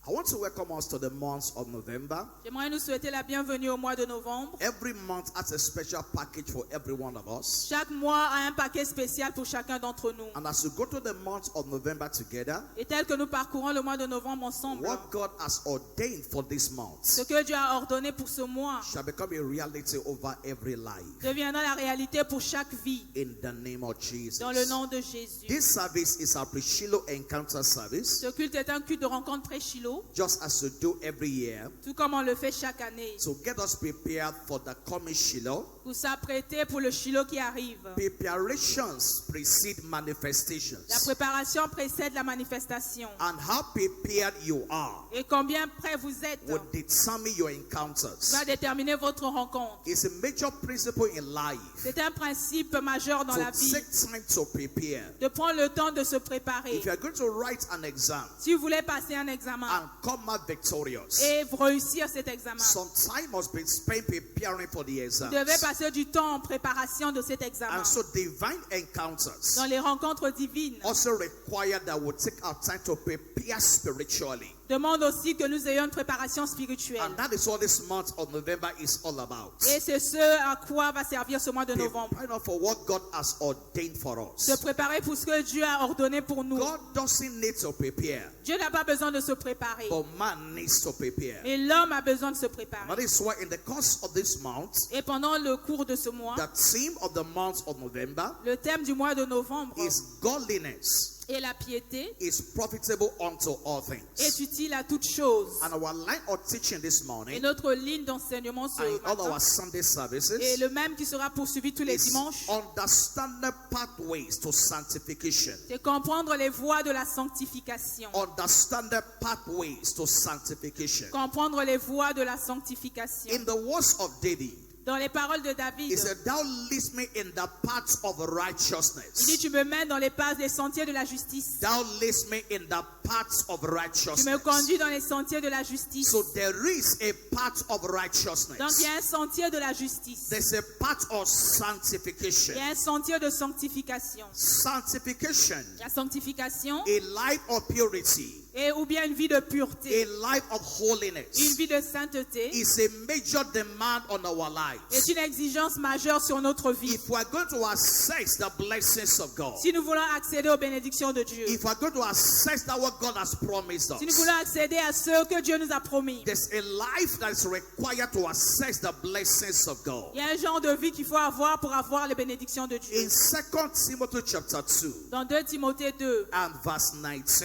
I want to welcome us to the month of November. J'aimerais nous souhaiter la bienvenue au mois de novembre. Every month has a special package for every one of us. Chaque mois a un paquet spécial pour chacun d'entre nous. And as we go to the month of November together, Et tel que nous parcourons le mois de novembre ensemble, what God has ordained for this month ce que Dieu a ordonné pour ce mois shall become a reality over every life. deviendra la réalité pour chaque vie. In the name of Jesus. Dans le nom de Jésus. This service is our pre-Shiloh encounter service, Ce culte est un culte de rencontre pré-Shiloh, just as we do every year. tout comme on le fait chaque année. So get us prepared for the coming Shiloh. Pour s'apprêter pour le Shiloh qui arrive. Preparations precede La manifestations. préparation précède la manifestation. And how prepared you are Et combien prêt vous êtes will determine your encounters. va déterminer votre rencontre. It's a major principle in life C'est un principe majeur dans la to vie take time to prepare. de prendre le temps de se préparer. If you are going to write an exam Si vous voulez passer un examen and come out victorious, et réussir cet examen, some time must be spent preparing for the exam. vous devez passer du temps en préparation de cet examen. And so divine encounters Dans les rencontres divines, also require that we take our time to prepare spiritually. demande aussi que nous ayons une préparation spirituelle. And that is what this month of November is all about. Et c'est ce à quoi va servir ce mois de novembre. Preparing for what God has ordained for us. Se préparer pour ce que Dieu a ordonné pour nous. God doesn't need to prepare, Dieu n'a pas besoin de se préparer. but man needs to prepare. Et l'homme a besoin de se préparer. That is why in the course of this month, Et pendant le cours de ce mois, the theme of the month of November le thème du mois de novembre is godliness est la piété, is profitable unto all things. est utile à toutes choses. And our line of teaching this Et morning notre ligne d'enseignement ce and all matin our Sunday est services le même qui sera poursuivi tous les is dimanches. understand the pathways to sanctification. C'est comprendre les voies de la sanctification. Understand the pathways to sanctification. Comprendre les voies de la sanctification. In the words of David, Dans les paroles de David, he said, "Thou leadst me in the paths of il dit, righteousness. tu me mets dans les pas des sentiers de la justice. Thou leadst me in the paths of Tu me righteousness." conduis dans les sentiers de la justice. So there is a path of Donc righteousness. il y a un sentier de la justice. There's a path of Il sanctification. y a un sentier de sanctification. Sanctification, La sanctification a life of purity, est ou bien une vie de a pureté, life of holiness, une vie de sainteté, is a major demand on our est lives. une exigence majeure sur notre vie. If we are going to access the blessings of God, Si nous voulons accéder aux bénédictions de Dieu, if we are going to access that what God has promised si nous us, voulons accéder à ce que Dieu nous a promis, there's a life that is required to access the blessings of God. il y a un genre de vie qu'il faut avoir pour avoir les bénédictions de Dieu. In 2 Timothy chapter 2 Dans 2 Timothée 2 and verse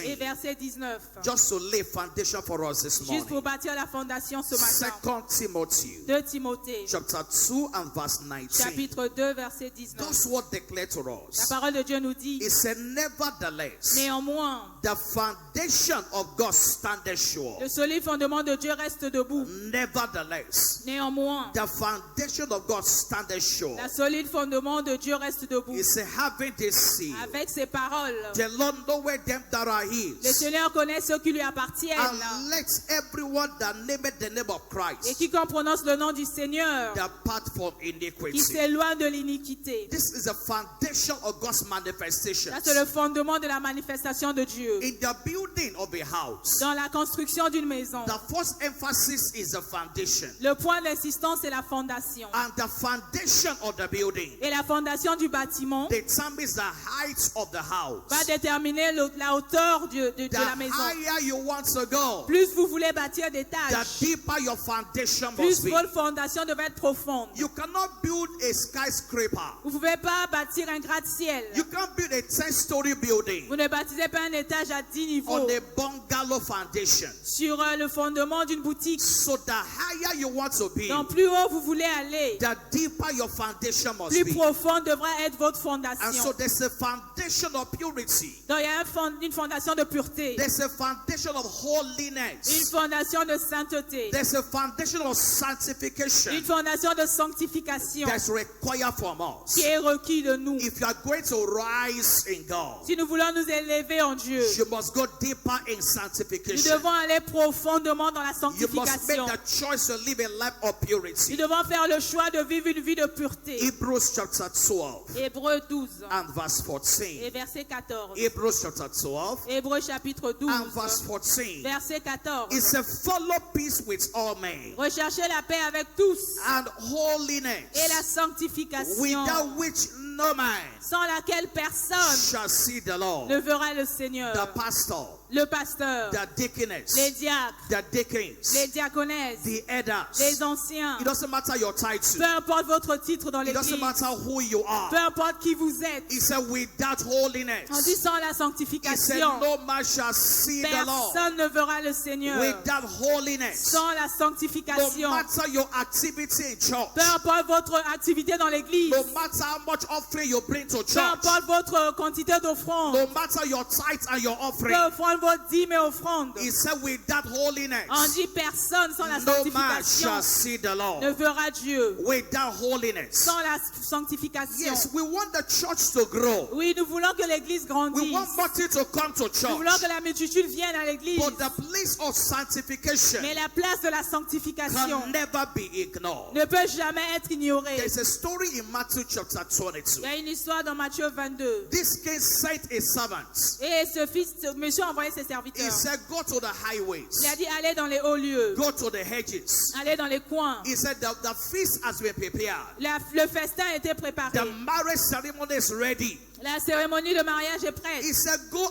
et 19, verset 19, just to lay foundation for us this juste pour morning. bâtir la fondation ce matin. 2 Timothy 2 Timothée, chapter 2 and verse 19. chapitre 2, verset 19. God's word declared to La us. parole de Dieu nous dit, It said, nevertheless, néanmoins, the foundation of God standeth sure. le solide fondement de Dieu reste debout. Nevertheless, Néanmoins, the foundation of God standeth sure. la solide fondement de Dieu reste debout. It said, having this seal, Avec ses paroles, the Lord knoweth them that are le his. Seigneur connaît ceux qui lui appartiennent. And let everyone that nameth the name of Et Christ quiconque prononce le nom du Seigneur, depart from qui iniquity. s'éloigne de l'iniquité. This is the foundation of God's manifestation. Ça, c'est le fondement de la manifestation de Dieu. In the building of a house, Dans la construction d'une maison, the first emphasis is the foundation. le point d'insistance est la fondation. And the foundation of the building Et la fondation du bâtiment determines the height of the house. va déterminer la hauteur de The la maison. higher you want to go, Plus vous voulez bâtir des the étages, deeper your foundation plus must be. votre fondation devrait être profonde. You cannot build a skyscraper. Vous ne pouvez pas bâtir un gratte-ciel. You can't build a 10-story building Vous ne bâtissez pas un étage à 10 niveaux on a bungalow foundation. sur le fondement d'une boutique. So the higher you want to be, Donc plus haut vous voulez aller, the deeper your foundation must plus be. profond devra être votre And so fondation. there's a foundation of purity. Donc il y a une fondation de pureté, There's a foundation of une holiness. fondation de sainteté, There's a foundation of sanctification une fondation de sanctification that's required from us. qui est requis de nous. If you are going to rise in God, Si nous voulons nous élever en Dieu, you must go deeper in Nous sanctification. devons aller profondément dans la You must make sanctification. the choice to live a life of Nous purity. devons faire le choix de vivre une vie de pureté. Hebrews chapter 12 Hébreux 12 and verse et 14. verset 14. Hebrews chapter 12 Hébreux chapitre and verse 12, 14. verset 14. It says, follow peace with all men Recherchez la paix avec tous and holiness, et la sanctification, without which no man sans laquelle personne shall see the Lord. ne verra le Seigneur. The pastor, Le pasteur, the deaconess, les diacres, the deacons, les diaconesses, the elders. les anciens. It doesn't matter your title. Peu importe votre titre dans It doesn't l'église, matter who you are. peu importe qui vous êtes, He said, without holiness, on dit sans la he said, sanctification, no man shall see the Lord. personne ne verra le Seigneur. Without holiness, Sans la no sanctification, matter your activity in church, peu importe votre activité dans l'église, no matter how much offering you bring to peu church, importe votre quantité d'offrande, no matter your tithe and your peu offering, importe votre dîme et offrande, he said, without holiness, on dit personne sans la no man shall sanctification see the ne Lord. verra Dieu. Without holiness. Sans la sanctification. Yes, we want the church to grow. Oui, nous voulons que l'église We grandisse. want multitude to come to Nous church. voulons que la multitude vienne à l'église. But the place of sanctification Mais la place de la sanctification can never be ignored. ne peut jamais être ignorée. There's a story in Matthew chapter 22. Il y a une histoire dans Matthieu 22. This king sent a servant. Et ce monsieur a envoyé ses He serviteurs. said, go to the highways, Il a dit, allez dans les hauts lieux. go to the hedges. Allez dans les coins. He said, the feast has been prepared. Le festin a été préparé. The marriage ceremony is ready. La cérémonie de mariage est prête. He said, go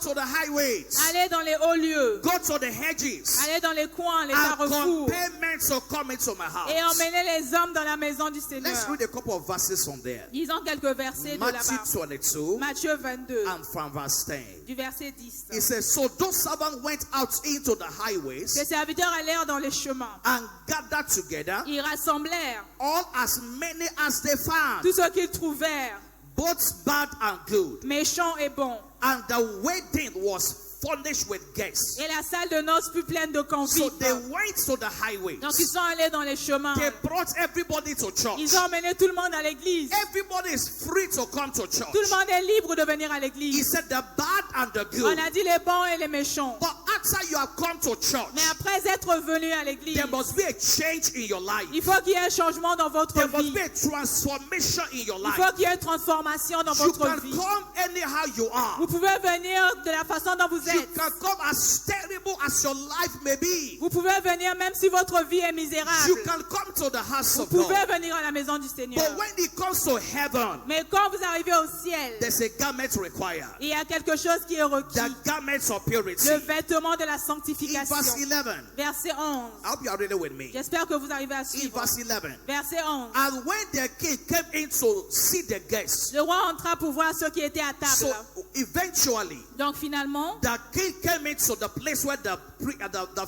to the highways, Allez dans les hauts lieux. go to the hedges, Allez dans les coins, les and carrefours. compel men to come into my Et house. emmenez les hommes dans la maison du Let's Seigneur. read a couple of verses from there. Lisons quelques versets de Matthew là-bas. 22 Matthieu 22, and from verse 10. du verset 10. It says, so those servants went out into the highways Ses serviteurs allèrent dans les chemins. and gathered together Ils rassemblèrent all as many as they found, tout ce qu'ils trouvèrent, both bad and good. méchants et bons. And the wedding was furnished with guests. Et la salle de noces fut pleine de So convives. they went to the highways. Donc ils sont allés dans les chemins. They brought everybody to church. Ils ont emmené tout le monde à l'église. Everybody is free to come to church. Tout le monde est libre de venir à He l'église. said the bad and the On good. a dit les bons et les méchants. But after you have come to church, Mais après être venu à l'église, there must be a change in your life. il faut qu'il y ait un changement dans votre There must vie. be a transformation in your Il life. faut qu'il y ait une transformation dans You votre can vie. come anyhow you are. Vous pouvez venir de la façon dont vous You êtes. can come as terrible as your life may be. Vous pouvez venir même si votre vie est You misérable. can come to the house Vous of pouvez God. venir à la maison du Seigneur. But when it comes to heaven, Mais quand vous arrivez au ciel, there's a garment required. il y a quelque chose qui est requis. The garments of purity. Le vêtement de la In verse sanctification. 11, Verset 11. I hope you are reading with me. J'espère que vous arrivez à In suivre. verse 11. Verset 11. And when the king came in to see the guests, Le roi entra pour voir ceux qui étaient à so table. eventually, Donc finalement, the king came into the place where the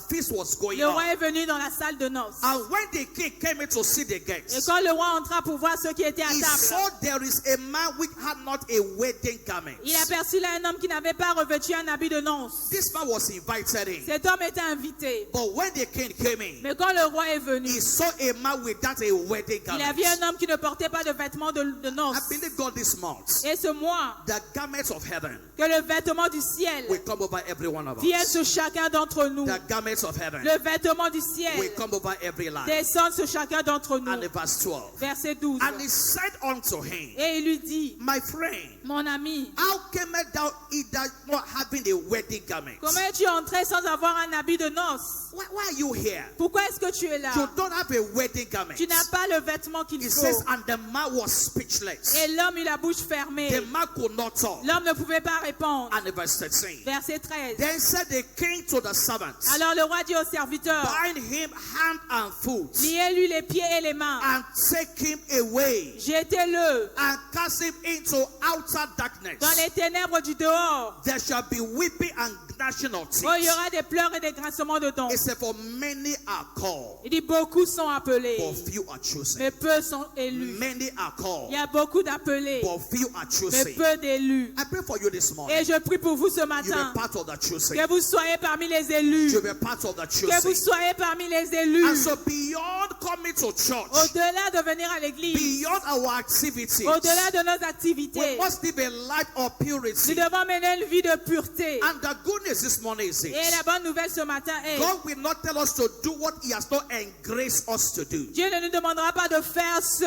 feast was going le roi on. est venu dans la salle de noces. And when the king came in to see the Et guests, quand le roi entra pour voir ceux qui étaient à he table, saw there is a man which had not a wedding garment. il aperçut là un homme qui n'avait pas revêtu un habit de noces. This man was invited in. Cet homme était invité. But when the king came in, Mais quand le roi est venu, he saw a man without a wedding il a garment. vu un homme qui ne portait pas de vêtements de I noces. believe God this month, Et ce mois, the garments of heaven que le vêtement du ciel will come over every one of vienne us. sur chacun d'entre nous. The garments of heaven Le vêtement du will ciel come over every life. descend sur chacun d'entre nous. And in verse 12, Verset 12. and he said unto him, Et il lui dit, my friend, mon ami, how camest thou either not having a wedding garment? comment es-tu entré sans avoir un habit de noces? Why are you here? Pourquoi est-ce que tu es là? You don't have a wedding garment. Tu n'as pas le vêtement qu'il It faut. says, and the man was speechless. Et l'homme eut la bouche fermée. The man could not talk. L'homme ne pouvait pas répondre. And in verse 13, Verset 13. then said the king to the servants, Alors le roi dit au serviteur, bind him hand and foot, liez-lui les pieds et les mains. and take him away, Jetez-le and cast him into outer darkness. dans les ténèbres du dehors. There shall be weeping and gnashing of Oh, il y teeth. aura des pleurs et des grincements de dents. It said, for many are called, Il dit, beaucoup sont appelés, but few are chosen. mais peu sont élus. Many are called, Il y a beaucoup d'appelés, but few are mais chosen. peu d'élus. I pray for you this morning. Et je prie pour vous ce You matin, be part of the chosen. que vous soyez parmi les élus. You be part of the Que vous chosen. soyez parmi les And élus. so beyond coming to church, Au-delà de venir à l'église, beyond our activities, au-delà de nos we activités, must live a life of nous purity. devons mener une vie de pureté. And the good news this morning is Et this. la bonne nouvelle ce matin est, God will not tell us to do what He has not engraced us to do. Dieu ne nous demandera pas de faire ce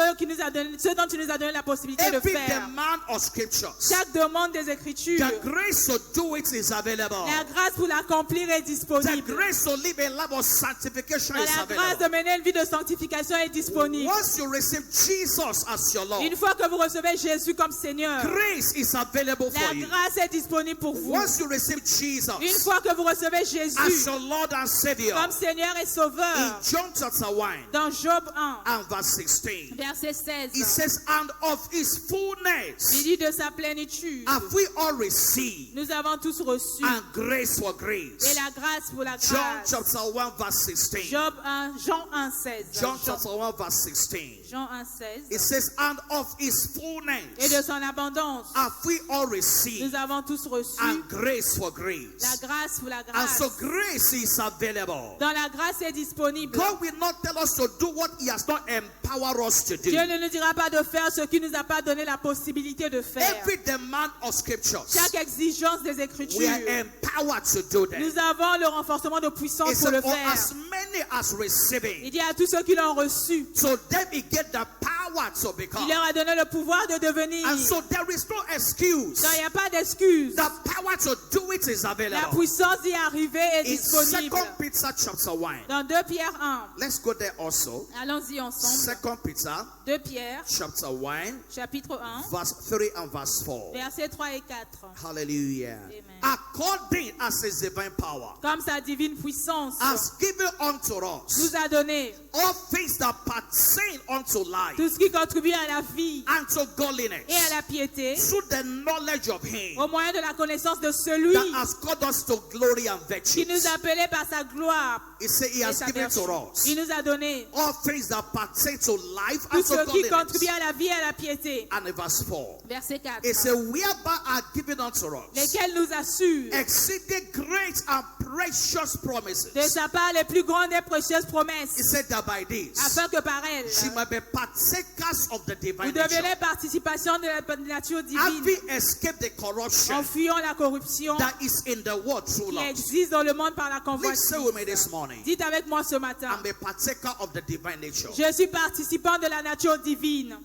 dont tu nous as donné la possibilité de Every faire. demand of scriptures, Chaque demande des Écritures, the grace to do it is available. la grâce pour l'accomplir est The disponible. grace to live a life of sanctification is La grâce de available. mener une vie de sanctification est disponible. Once you receive Jesus as your Lord, Une fois que vous recevez Jésus comme Seigneur, grace is available for la you. grâce est disponible pour vous. Once you receive Une Jesus fois que vous recevez as Jésus your Lord and Savior, comme Seigneur et in Sauveur, John chapter 1 dans Job 1, and verse 16, verset 16, it says, and of His il fullness dit de sa plénitude, have we all received, nous avons tous reçu, and grace for et grace. la grâce pour la John grâce. chapter 1 verse 16. Job 1, Jean 1, 16. John chapter 1 verse 16. Jean 1, 16. It says, and of His Et fullness de son abondance, have we all nous received, avons tous reçu and grace for la grace. grâce pour la And grâce. so grace is available. Dans la grâce est disponible. God will not tell us to do what He has not empowered us to do. Dieu ne nous dira pas de faire ce qu'il nous a pas donné la possibilité de faire. Every demand of scriptures, Chaque exigence des we Écritures, are empowered to do that. nous avons le renforcement de puissance It pour said, le for faire. as many as receiving, Il dit à tous ceux qui l'ont reçu, so then we get the power to become. il leur a donné le pouvoir de devenir. And so there is no excuse. Donc il n'y a pas d'excuse. The power to do it is La available. puissance d'y arriver est In disponible. 2 Peter chapter 1, Dans 2 Pierre 1, let's go there also. allons-y ensemble. 2 Peter 2 Pierre, chapter 1, chapitre 1, verse 3 and verse 4. versets 3 et 4. Hallelujah. Amen. According as His divine power Comme sa divine puissance has given unto us nous a donné all things that pertain unto life tout ce qui contribue à la vie and to godliness, et à la piété through the knowledge of Him au moyen de la connaissance de celui that has called us to glory and qui virtue. nous a appelés par sa gloire He said He et has sa given vertu. to us Il nous a donné all things that pertain to life tout and to ce qui godliness. contribue à la vie et à la piété. And in verse 4, Verset 4. it said, whereby are given unto us Lesquels nous assurent exceeding great and precious de promises. sa part les plus grandes et précieuses promesses, He said that by this afin que par elles, she might be partakers of the vous divine nature, devenez participation de la nature divine, having escaped the corruption en fuyant la corruption that is in the world through qui love. existe dans le monde par la Please say with me convoitise. this morning, Dites avec moi ce matin, I'm a partaker of the divine nature. je suis participant de la nature divine.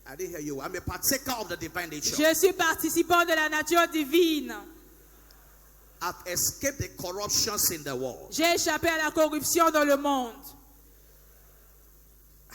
I didn't hear you. I'm a partaker of the divine nature. Je suis participant de la nature divine. I've escaped the corruptions in the world. J'ai échappé à la corruption dans le monde.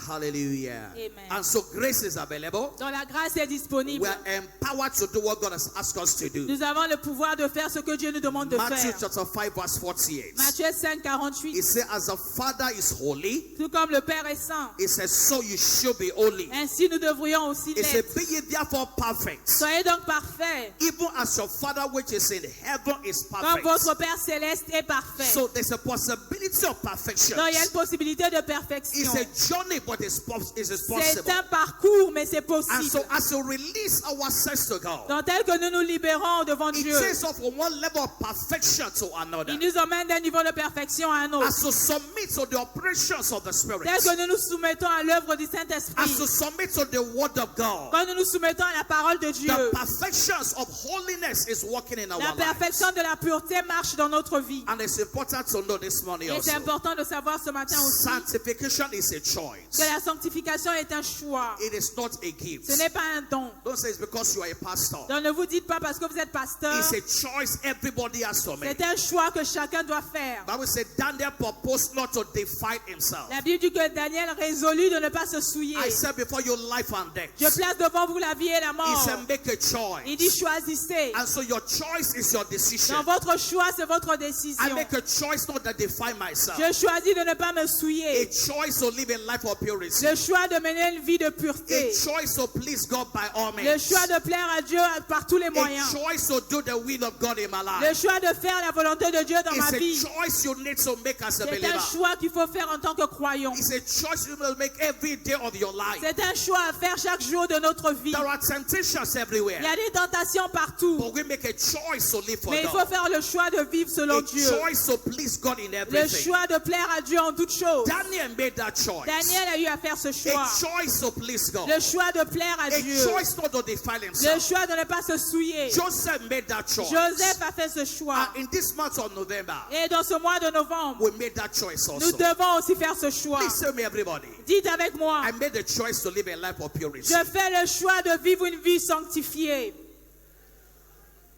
Hallelujah. Amen. And so grace is available. Donc la grâce est disponible. We are empowered to do what God has asked us to do. Nous avons le pouvoir de faire ce que Dieu nous demande de Matthew faire. chapter 5 verse 48. Matthieu 5, 48. It says, as the Father is holy, Tout comme le Père est saint, it says, so you should be holy. ainsi nous devrions aussi It says, l'être. be ye therefore perfect, Soyez donc parfaits, even as your Father which is in heaven is comme perfect. votre Père céleste est parfait. So there's a possibility of perfection. Donc il y a une possibilité de It's perfection. a journey, but it's C'est possible. un parcours, mais c'est And possible. so as you release ourselves to God, Donc tel que nous nous libérons devant it Dieu, takes us from one level of perfection to another. il nous emmène d'un niveau de perfection à un autre. As you submit to the operations of the Spirit, Tel que nous nous soumettons à l'œuvre du as you Saint-Esprit, submit to the Word of God, quand nous nous soumettons à la parole de Dieu, the perfections of holiness is working in our la lives. perfection de la pureté marche dans notre vie. And it's important to know this morning Et c'est also, important de savoir ce matin aussi sanctification is a que choice. la sanctification est un choix. It is not a gift. Ce n'est pas un don. Don't say it's because you are a pastor. Donc ne vous dites pas parce que vous êtes pasteur. It's a choice everybody has to make. C'est un choix que chacun doit faire. Bible said Daniel proposed not to defile himself. La Bible dit que Daniel résolut de ne pas se souiller. I said before you life and death. Je place devant vous la vie et la He mort. said make a choice. Il dit choisissez. And so your choice is your decision. Dans votre choix, c'est votre I décision. make a choice not to defile myself. Je choisis de ne pas me A souiller. choice to live a life of purity. Le choix de mener une vie de A pureté. choice to please God by all Le means. choix de plaire à Dieu par tous les A moyens. choice to do the will of God in my Le life. choix de faire la volonté de Dieu dans ma It's a vie. choice you need to make as a C'est believer. un choix qu'il faut faire en tant que croyant. It's a choice you will make every day of your life. C'est un choix à faire chaque jour de notre vie. There are temptations Il y everywhere. a des tentations partout. But we make a choice to live for Mais il faut God. faire le choix de vivre selon A Dieu. choice to please God in Le everything. choix de plaire à Dieu en toutes choses. Daniel made that choice. Daniel a eu eu à faire ce choix. A choice to please God. Le choix de plaire à A Dieu. choice not to defile Le himself. choix de ne pas se souiller. Joseph made that choice. Joseph a fait ce choix. And in this month of November, Et dans ce mois de novembre, we made that choice nous also. devons aussi faire ce choix. Please tell me, everybody. Dites avec moi, I made the choice to live a life of purity. je fais le choix de vivre une vie sanctifiée.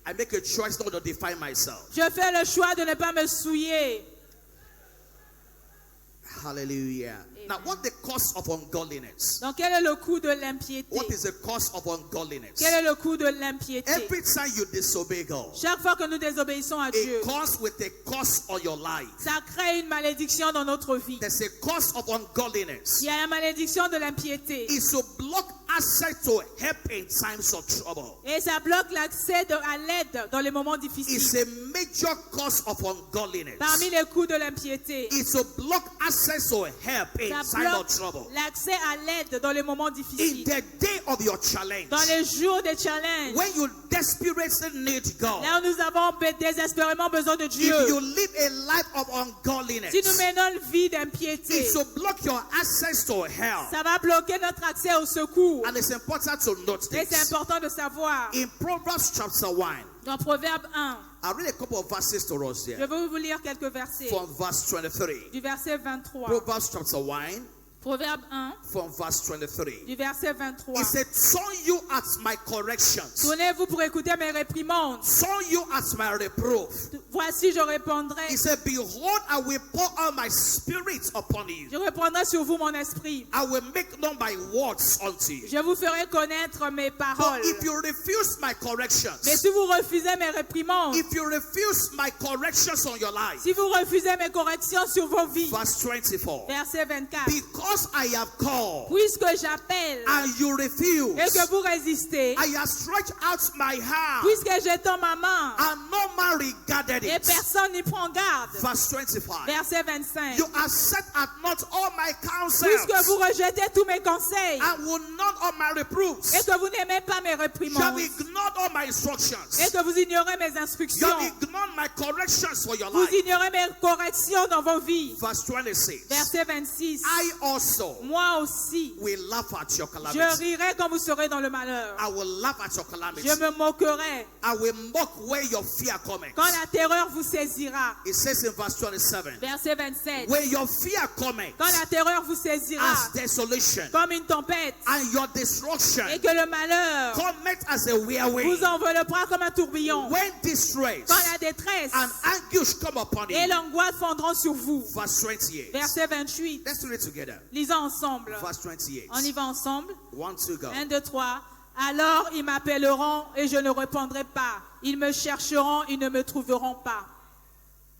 I make a choice not to defile myself. Je fais le choix de ne pas me souiller. Hallelujah. Now, what the cause of ungodliness? Donc, quel est le coût de l'impiété? What is the cause of ungodliness? Quel est le coût de l'impiété? Every time you disobey God, Chaque fois que nous désobéissons à Dieu, it comes with a cost on your life. ça crée une malédiction dans notre vie. There's a cause of ungodliness. Il y a la malédiction de l'impiété. It's to block access to help in times of trouble. Et ça bloque l'accès à l'aide dans les moments difficiles. It's a major cause of ungodliness. Parmi les coûts de l'impiété, It's to block access to help in ça time of bloque trouble. l'accès à l'aide dans les moments In difficiles. the day of your challenge, Dans les jours des challenges, when you desperately need God, là où nous avons désespérément besoin de Dieu, if you live a life of ungodliness, si nous menons une vie d'impiété, it's to block your access to help. ça va bloquer notre accès au secours. And it's important to note Et c'est this. important de savoir. In Proverbs chapter 1, Dans Proverbe 1, I'll read a couple of verses to us je here. vais vous lire quelques versets. From verse 23. Du verset 23. Proverbs chapter 1, Proverbe 1, from verse 23. du verset 23. It said, turn you at my corrections. Tournez-vous pour écouter mes réprimandes. Turn you at my reproof. Voici, je répondrai. He said, behold, I will pour out my spirit upon you. Je répondrai sur vous mon esprit. I will make known my words unto you. Je vous ferai connaître mes But paroles. if you refuse my Mais corrections, si vous refusez mes réprimandes, if you refuse my corrections on your life, si vous refusez mes corrections sur vos vies, verse 24, verset 24, because I have called puisque j'appelle and you refuse, et que vous résistez, I have stretched out my hand puisque j'étends ma main and no man regarded et it. personne n'y prend garde, Verse 25. verset 25, You have set at naught all my counsels puisque vous rejetez tous mes conseils and will none of my reproofs. et que vous n'aimez pas mes You have réprimandes ignored all my instructions. et que vous ignorez mes You instructions, have ignored my corrections for your vous life. ignorez mes corrections dans vos vies. Verse 26. Verset 26, I also moi aussi, will laugh at your je calamity. rirai quand vous serez dans le malheur. I will laugh at your calamity. Je me moquerai I will mock where your fear cometh. quand la terreur vous saisira. It says in verse 27. Verset 27, Where your fear cometh quand la terreur vous saisira as desolation comme une tempête and your destruction et que le malheur cometh as a whirlwind. vous enveloppera comme un tourbillon. When distress Quand la détresse and anguish come upon et you. l'angoisse fondront sur vous. Verse 28. Verset 28, Let's read it together. lisons ensemble. Verse 28. On y va ensemble. 1, 2, go. 1, 2, 3. Alors ils m'appelleront et je ne répondrai pas. Ils me chercheront, ils ne me trouveront pas.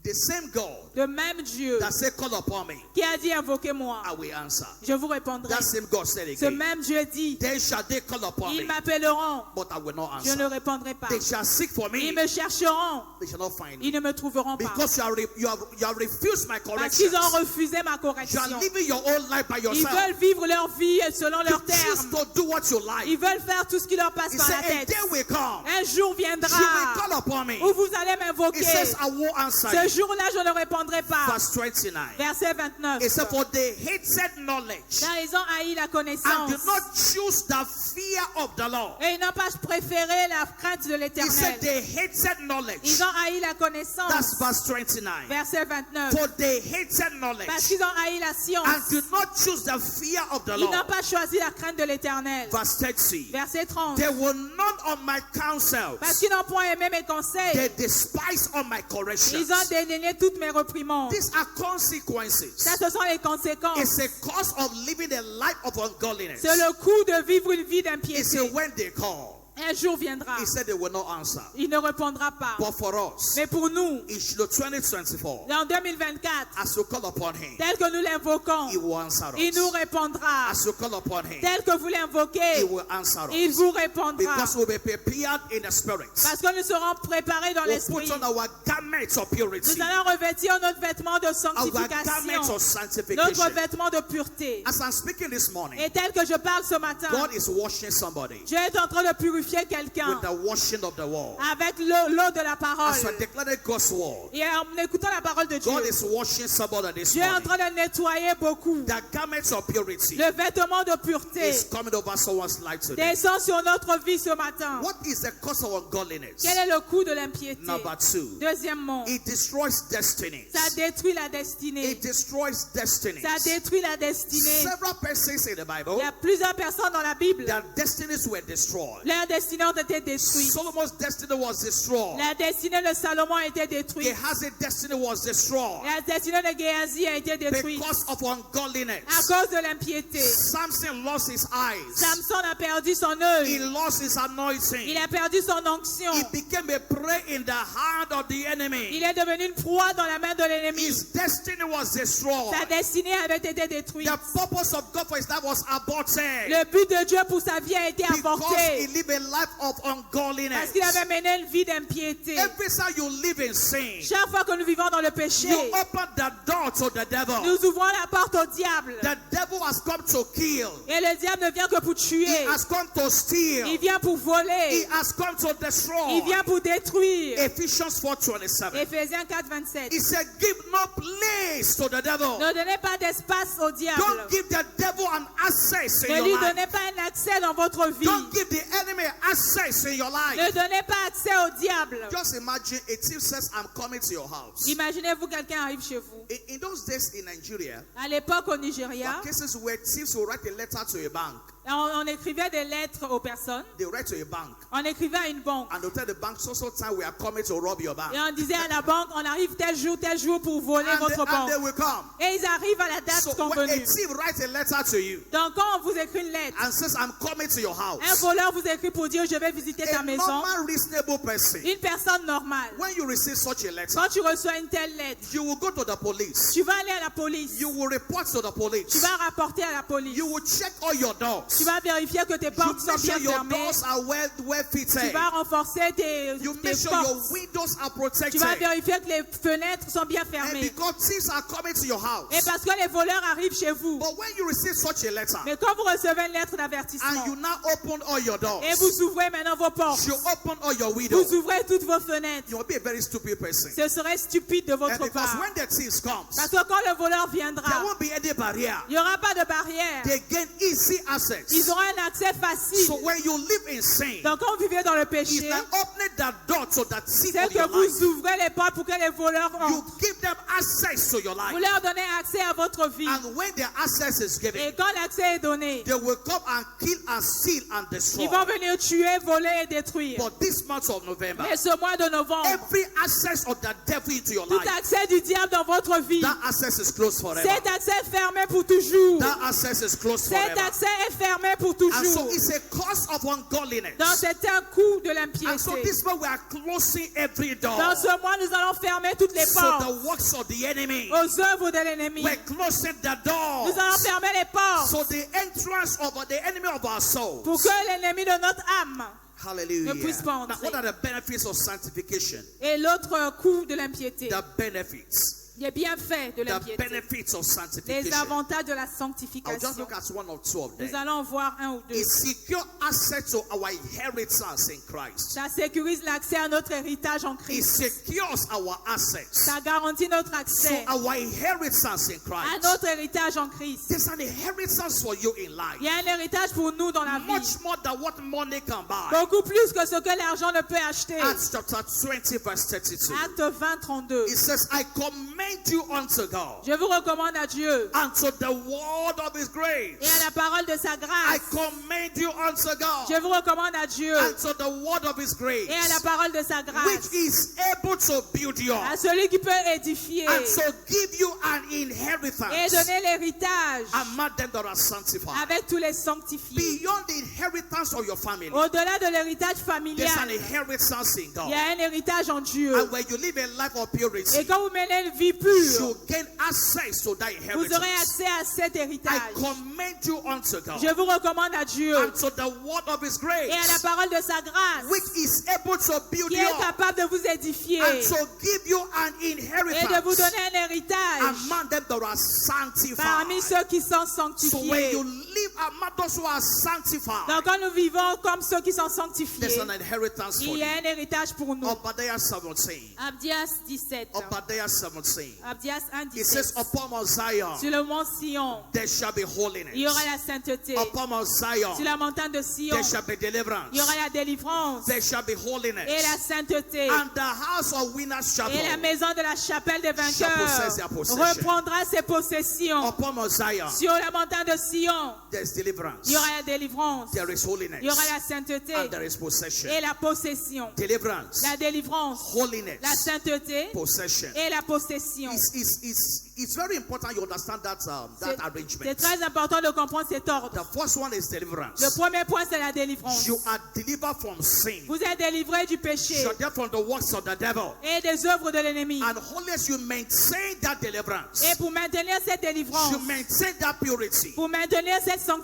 The same God Le même Dieu that said, call upon me, qui a dit invoquez-moi, I will answer. je vous répondrai. That same God said Ce again, même Dieu dit, then shall they call upon ils me, m'appelleront, but I will not je ne answer. répondrai pas. They shall seek for Ils me, me chercheront, they shall not find me. ils ne me trouveront pas. Because you have refused my Parce qu'ils corrections. ont refusé ma You correction. are living your own life by Ils yourself. veulent vivre leur vie selon You leurs choose termes. to do what you like. Ils veulent faire tout ce qui leur passe He par la said, a tête. day will come. Un jour You will viendra call upon me. où vous allez He m'invoquer. says, I will answer Ce you. jour-là, je ne répondrai pas. Verse 29. Verset 29. He said, for they hated knowledge Car ils ont haï la and connaissance. did not choose the fear of the Lord. Et ils n'ont pas préféré la crainte de He said l'éternel. they hated knowledge. Ils ont haï la That's connaissance. verse 29. Verset 29. For they hated knowledge Parce qu'ils ont haï la and science. did not choose the fear of the Ils n'ont Lord. pas choisi la crainte de l'éternel. Verse 30. Verset 30. They will none of my counsels. Parce qu'ils n'ont point aimé mes They conseils. despise all my corrections. Ils ont dédaigné toutes mes réprimandes. These are consequences. Ça, ce sont les conséquences. It's a cause of living a life of ungodliness. C'est le coût de vivre une vie He d'impiété. said when they call, Un jour viendra. he said they will not answer. Il ne répondra pas. But for us, Mais pour nous, in 2024, en 2024, as you call upon him, tel que nous l'invoquons, he will answer il nous us. répondra. As you call upon him, Tel que vous he l'invoquez, will answer il us. vous répondra. Because we'll be prepared in the spirit. Parce que nous serons préparés dans We'll l'esprit. put on our garments of purity, Nous allons revêtir notre vêtement de our garments sanctification, of sanctification. notre vêtement de pureté. As I'm speaking this morning, Et tel que je parle ce matin, God is washing somebody. Dieu est en train de He purifier quelqu'un with the washing of the word. avec l'eau de la parole. As we're declaring God's word, Et en écoutant la parole de Dieu, God is washing somebody this Dieu est en morning. train de nettoyer beaucoup. The garments of purity Le vêtement de pureté is coming over someone's life today. descend sur notre vie ce matin. What is the cause of ungodliness? Quel est le coût de l'impiété? Number 2, Deuxièmement, it destroys destinies. ça détruit la destinée. It destroys destinies. Ça détruit la destinée. Several persons in the Bible, Il y a plusieurs personnes dans la Bible. their destinies were destroyed. Leurs destinées ont été détruites. Solomon's destiny was destroyed. La destinée de Salomon a été détruite. Gehazi's destiny was destroyed La destinée de Géasi a été détruite because of ungodliness. à cause de l'impiété. Samson lost his eyes. Samson a perdu son He œil. lost his Il anointing. a perdu son onction. He became a prey in the hand of the enemy. Il est devenu une proie dans la main de l'ennemi. His destiny was destroyed. Sa destinée avait été détruite. The purpose of God for his life was aborted Le but de Dieu pour sa vie a été because he avorté lived a life of parce ungodliness. qu'il avait mené une vie d'impiété. Every time you live in sin, Chaque fois que nous vivons dans le péché, you open the door to the devil. nous ouvrons la porte au diable. The devil has come to kill. Et le diable ne vient que pour He tuer. has come to steal. Il vient pour He voler. has come to destroy. Il vient pour détruire. Ephesians 4:27. Éphésiens 4, 27. He said, give no place to the devil. Ne donnez pas d'espace au diable. Don't give the devil an access in Ne your lui life. donnez pas un accès dans votre vie. Don't give the enemy access in your life. Ne donnez pas accès au diable. Just imagine a thief says, I'm coming to your house. Imaginez-vous quelqu'un arrive chez vous. In those days in Nigeria, À l'époque au there Nigeria, are cases where thieves will write a letter to a bank. on écrivait des lettres aux personnes. They write to a bank On écrivait à une banque. and they'll tell the bank, so time we are coming to rob your bank. Et on disait à la banque, on arrive tel jour pour voler votre And banque. they will come. Et ils arrivent à la date So when a convenue. thief writes a letter to you Donc quand on vous écrit une lettre, and says, I'm coming to your un house, voleur vous écrit pour dire je vais visiter ta a maison. normal, reasonable person, Une personne normale. when you receive such a letter, Quand tu reçois une telle lettre, you will go to the police. tu vas aller à la police. You will report to the Tu police. vas rapporter à la police. You will check all your doors. Tu vas vérifier que tes You portes sont make bien sure your fermées. doors are well Tu fitted. vas renforcer tes You tes make sure your portes. windows are Tu protected. vas vérifier que les fenêtres sont bien And fermées. because thieves are coming to your house. Et parce que les voleurs arrivent chez vous. But when you receive such a letter Mais quand vous recevez une lettre and d'avertissement you now open all your doors, et vous ouvrez maintenant vos portes, you open all your windows, vous ouvrez toutes vos fenêtres, you will be a very stupid person. ce serait stupide de And votre because part. when the thieves comes, Parce que quand le voleur there viendra, won't be any barrier. il n'y aura pas de barrière. They gain easy access. Ils auront un accès facile. So when you live in sin, Donc quand vous vivez dans le it's péché, like opening that door so that thief c'est of your que vous life. ouvrez les portes pour que les voleurs You entrent. give them access to your life. Vous leur donnez accès à votre vie. And when their access is given, Et quand l'accès est donné, they will come and kill and steal and destroy. ils vont venir tuer, voler et détruire. But this month of November, Et ce mois de novembre, every access of the devil into your tout life, accès du diable dans votre vie, that access is closed forever. cet accès est fermé pour toujours. That access is closed Cet forever. accès est fermé pour And so toujours. it's a cause of ungodliness. Donc c'est un coup de And so l'impiété. this month we are closing every door. Dans ce mois, nous allons fermer toutes les So portes the works of the enemy, aux œuvres de l'ennemi. we're closing the door. Nous allons fermer les portes So the entrance of the enemy of our soul. pour que l'ennemi de notre âme. Hallelujah. Ne puisse pas Now, entrer. what are the benefits of sanctification? Et l'autre coup de l'impiété, The benefits. les bienfaits de The l'impiété, benefits of les sanctification. avantages de la I'll just sanctification. look at one or two of them. Nous allons voir un ou deux. It secure access to our inheritance in Christ. Ça sécurise l'accès à notre héritage en It Christ. secures our access Ça garantit notre to accès our inheritance in à Christ. notre héritage en Christ. There's an inheritance for you in life. Il y a un héritage pour nous dans la vie. Much more than what money can buy. Beaucoup plus que ce que l'argent ne peut acheter. Acts chapter 20 verse 32. Acte 20, 32. It says, I commend you unto God Je vous recommande à Dieu and to the word of his grace. et à la parole de sa I grâce. commend you unto God Je vous recommande à Dieu and to the word of his grace, et à la parole de sa which grâce. is able to build you À up celui qui peut édifier and so give you an et inheritance donner l'héritage among them that are sanctified. avec tous les sanctifiés. Beyond the inheritance of your family, Au-delà de l'héritage there's an familial, inheritance in il God. y a un héritage en Dieu. And when you live a life of Et purity, quand vous menez une vie pure, you gain access to that vous aurez inheritance. accès à cet I héritage. commend you unto God Je vous recommande à Dieu and to the word of his grace, et à la parole de sa grâce which is able to build qui you est up capable de vous édifier and to give you an et de vous inheritance donner un héritage among them that are sanctified. parmi ceux qui sont So when sanctifiés. you live among those who are sanctified, Donc quand nous vivons comme ceux qui sont sanctifiés, there's an inheritance for il y you. a un héritage pour nous. Obadiah 17. Abdias 17. Obadiah 17. Abdias 1, It 17. says, upon Mount Zion Sur le mont Sion, there shall be holiness. il y aura la sainteté. Upon Mount Zion Sur la montagne de Sion, there shall be deliverance. il y aura la délivrance There shall be holiness. et la sainteté. And the house of winners shall Et la go. maison de la chapelle des Shall possess their vainqueurs possession. reprendra ses possessions. Upon Mount Zion Sur la montagne de Sion, there's deliverance. il y aura la délivrance. There is holiness. Il y aura la sainteté And there is possession. et la possession. Deliverance, La délivrance, holiness, la sainteté possession. et la possession. It's very important you understand that C'est arrangement. très important de comprendre cet ordre. The first one is deliverance. Le premier point, c'est la délivrance. You are delivered from sin. Vous êtes délivrés du péché You are delivered from the works of the devil. et des œuvres de l'ennemi. And unless you maintain that deliverance, Et pour maintenir cette délivrance, you maintain that purity. pour maintenir cette When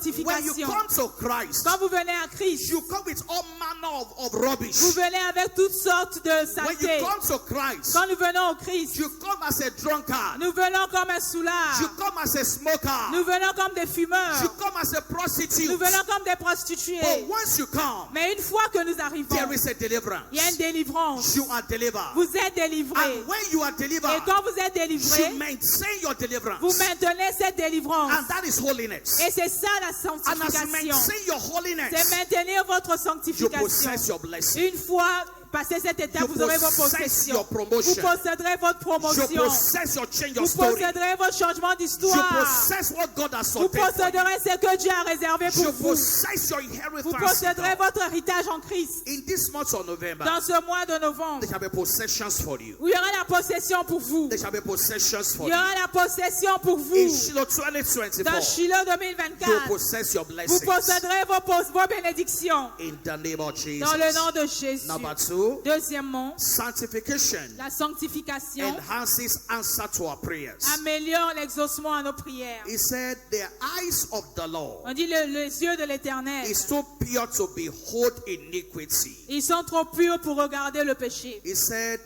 you sanctification, come to Christ, quand vous venez à Christ, you come with all manner of rubbish. vous venez avec toutes sortes de When you saletés. come to Christ, Quand nous venons au Christ, you come as a drunkard. nous venons comme un soulard. You come as a smoker. Nous venons comme des fumeurs. You come as a prostitute. Nous venons comme des prostituées. But once you come, Mais une fois que nous arrivons, there is a deliverance. il y a une délivrance. You are delivered. Vous êtes délivrés. And when you are Et delivered, quand vous êtes délivrés, you maintain your deliverance. vous maintenez cette délivrance. And that is holiness. Et c'est ça la And as you sanctification. maintain your C'est holiness, maintenir votre you sanctification. possess your blessing. Une fois passé cette étape, You vous aurez vos possess possessions. your promotion. Vous posséderez votre You promotion. possess your change of Vous story. posséderez votre changement You d'histoire. possess what God has Vous ordained for you. posséderez ce que Dieu a réservé You pour vous. possess your Vous inheritance. posséderez votre héritage en Christ. In this month of November, Dans ce mois de novembre, there shall be possessions for you. où il y aura la possession pour vous. There shall be possessions for Il y you. aura la possession pour In vous. Shiloh 2024, Dans Shiloh you 2024, possess your vous blessings. posséderez vos bénédictions. In the name of Jesus. Dans le nom de Jésus. Number 2, Deuxièmement, sanctification la sanctification enhances answer to our prayers. améliore l'exaucement à nos prières. He said, the eyes of the Lord On dit les yeux de l'Éternel. is so pure to behold iniquity. Ils sont trop purs pour regarder le péché. He said,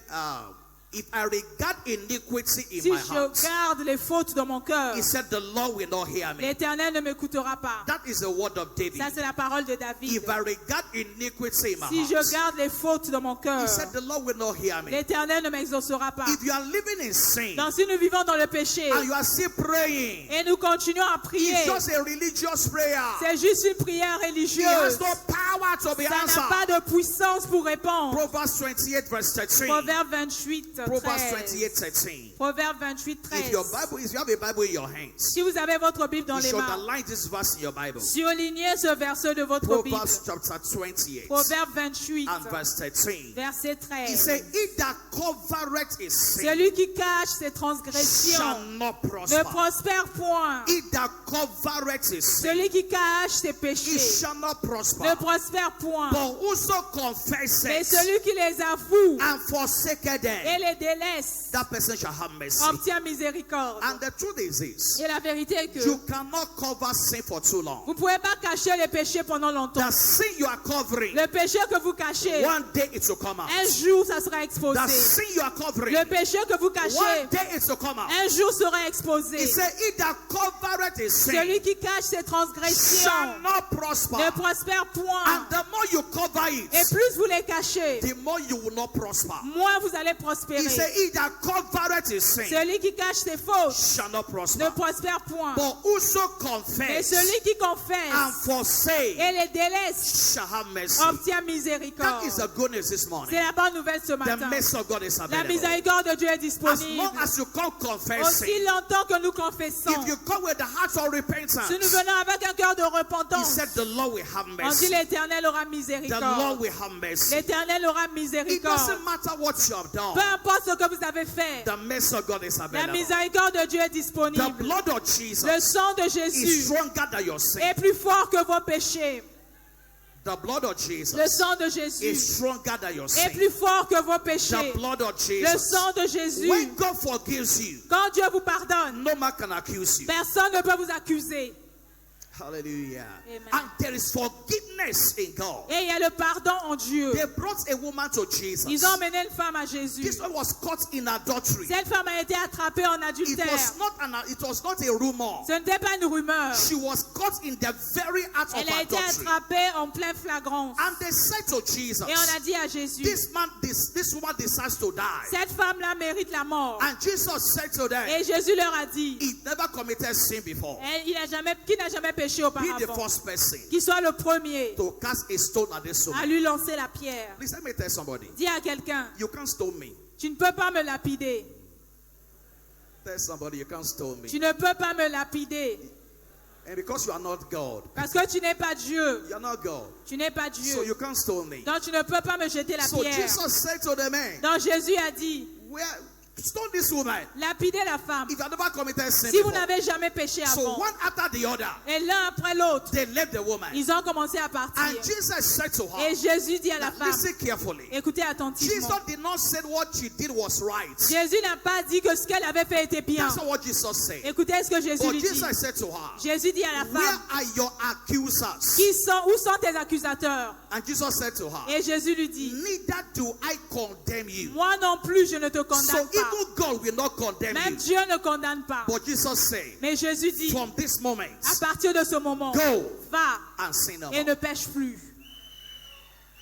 if I regard iniquity in Si my je heart, garde les fautes dans mon cœur, he said, the Lord will not hear me. l'Éternel ne m'écoutera pas. That is the word of David. Ça, c'est la parole de David. If I regard iniquity in my Si je heart, garde les fautes dans mon cœur, he said, the Lord will not hear me. l'Éternel ne m'exaucera pas. If you are living in sin Donc si nous vivons dans le péché and you are still praying, et nous continuons à prier, it's just a religious prayer. c'est juste une prière It has religieuse. no power to be Ça n'a answered. pas de puissance pour répondre. Proverbs 28 verse 13. Proverbe 28, Proverbs 13. 28 13. Proverbe 28, If your 13. Bible, if you have a Bible in your hands, Si vous avez votre Bible dans you les should mains, underline this verse in your Bible. surlignez ce verset de votre Bible. Proverbs chapter 28 Proverbe 28, and verse 13. verset He 13. said, "He that covereth his sin Celui qui cache ses shall transgressions not ne prosper. prospère point. He that covereth his sin, Celui qui cache ses he péchés shall not prosper. ne prospère point. But whoso Mais confesses celui qui les avoue and forsaketh et them, les délaisse that person shall have mercy." obtient miséricorde. And the truth is this: Et la vérité est que you cannot cover sin for too long. vous ne pouvez pas cacher les péchés pendant longtemps. The sin you are covering, Le péché que vous cachez, one day it will come out. un jour ça sera exposé. The sin you are covering, Le péché que vous one cachez, day it will come out. un jour sera exposé. He said, "He that covereth his sin Celui qui cache ses shall transgressions not prosper." ne prospère point. And the more you cover Et it, plus vous les cachez, the more you will not prosper. moins vous allez He prospérer. said, "He that covereth his sin Celui qui cache ses fautes shall not ne prosper." prospère point. But whoso Et confess celui qui and confesse forsake et les délaisse shall have mercy. obtient That miséricorde. is the good news this C'est morning. la bonne nouvelle ce The matin. mercy of God is La available. miséricorde de Dieu est As disponible. long as you come Aussi confessing, longtemps que nous confessons, if you come with the heart of repentance, si nous venons avec un cœur de he repentance, said the Lord will have on dit mercy. l'Éternel aura The miséricorde. Lord will have mercy. L'Éternel aura It miséricorde. doesn't matter what you have Peu done. importe ce que vous avez fait, The mercy of God is la available. miséricorde de Dieu est The disponible. blood of Le Jesus sang de is Jésus stronger than your sin. est plus fort que vos péchés. The blood of Le Jesus sang de is Jésus stronger than your est sin. plus fort que vos The péchés. blood of Le Jesus. sang de Jésus, When God forgives you, quand Dieu vous pardonne, no man can accuse you. personne ne peut vous accuser. Hallelujah. Amen. And there is forgiveness in God. Et il y a le pardon en Dieu. They brought a woman to Jesus. Ils ont emmené une femme à Jésus. This one was caught in adultery. Cette femme a été attrapée en It adultère. was not a rumor. Ce n'était pas une rumeur. She was caught in the very act of Elle a été adultery. attrapée en pleine flagrance. And they said to Jesus, Et on a dit à Jésus, this woman decides to die. cette femme-là mérite la mort. And Jesus said to them, Et Jésus leur a dit, he never committed sin before. qui n'a jamais péché Be the auparavant, first person qu'il soit le premier to cast a stone at this à woman. lui lancer la pierre. Please let me tell somebody. Dis à quelqu'un, You can't stone me. tu ne peux pas me lapider. Tell somebody you can't stone me. Tu ne peux pas me lapider. And because you are not God, Parce que tu n'es pas Dieu. you are not God. Tu n'es pas So Dieu. you can't stone me. Donc tu ne peux pas me jeter la So pierre. Jesus said to the man, Donc Jésus a dit, stone this woman. lapidez la femme. If you have never committed sin Si vous before. n'avez jamais péché So avant. one after the other, Et l'un après l'autre, they left the woman. ils ont commencé à partir. And Jesus said to her, Et Jésus dit à la now femme, listen carefully. écoutez attentivement. Jesus did not say what she did was right. Jésus n'a pas dit que ce qu'elle avait fait était bien. That's not what Jesus said. Écoutez ce que Jésus But lui dit. Jesus said to her, Jésus dit à la where femme, are your accusers? où sont tes accusateurs? And Jesus said to her, Et Jésus lui dit, neither do I condemn you. moi non plus je ne te So condamne pas. even God will not condemn Même you. Dieu ne condamne pas. But Jesus said, Mais Jésus dit, from this moment, à partir de ce moment, go va and sin no et more. ne pêche plus.